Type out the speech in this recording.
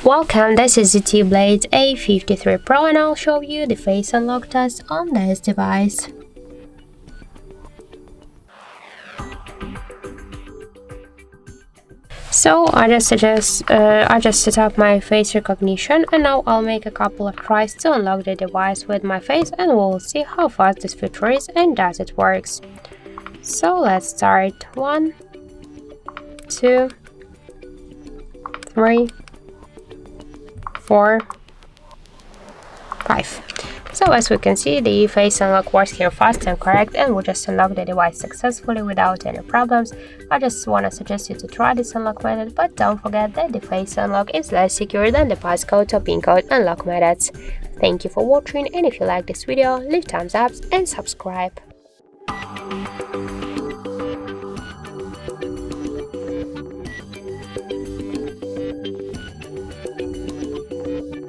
Welcome, this is ZTE Blade A53 Pro and I'll show you the face unlock test on this device. So I just set up my face recognition and now I'll make a couple of tries to unlock the device with my face and we'll see how fast this feature is and does it works. So let's start. 1, 2, 3, 4, 5. So as we can see, the face unlock works here fast and correct, and we just unlocked the device successfully without any problems. I just want to suggest you to try this unlock method, but don't forget that the face unlock is less secure than the passcode or pin code unlock methods. Thank you for watching, and if you like this video, leave thumbs up and subscribe.